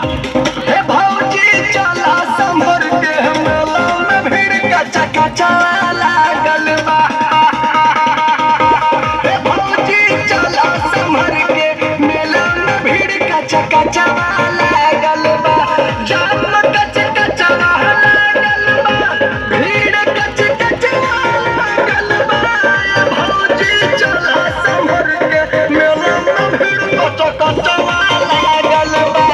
हे भौजी चला संभर के मेला में भीड़ कचा कचा लागल बा। हे भौजी चला संभर के मेला में भीड़ कचा कचा लागल बा। जाम कच कचा लागल बा, भीड़ कच कचा लागल बा। भौजी चला संभर के मेला में भीड़ कचा कचा लागल बा।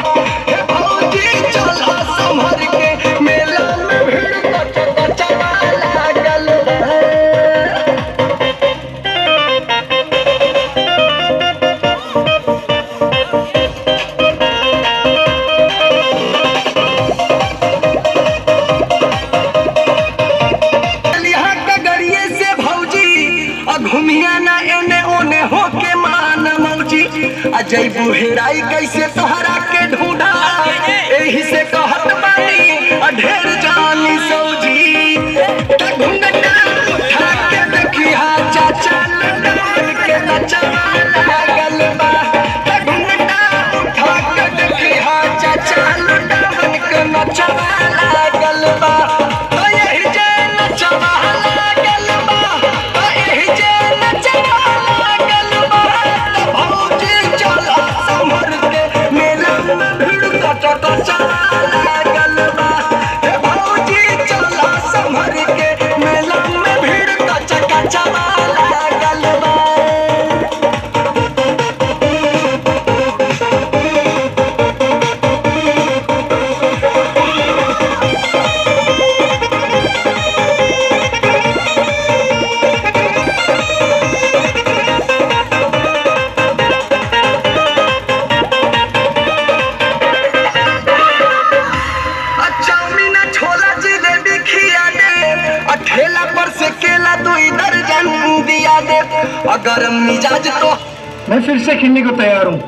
हे भौजी चला संभर के मेला में भीड़ कचा कचा लागल बा। यहाँ कगरिये से भौजी घुमिया ना एने ओने होके मान मौजी जैबू हेराई कैसे तोहरा के ढूंढा। एही से कहत बानी ढेर जानी सौजी घुंघटा उठा के देखिया चाचा लड़न के नचवा लागल बा। घुंघटा उठा के देखिया चाचा लड़न के नचवा लागल बा। एही जे नचवा लागल बा, एही जे नचवा लागल बा। भौजी चला संभर के मेला में भीड़ कचा कचा लागल बा। हे भौजी चला संभर के मेला में भीड़ कचा कचा लागल बा। चाउमीन छोला जिलेबी खिया दे, ठेला पर से केला 2 दर्जन दिया दे। अगर मिजाज तो मैं फिर से खेलने को तैयार हूँ।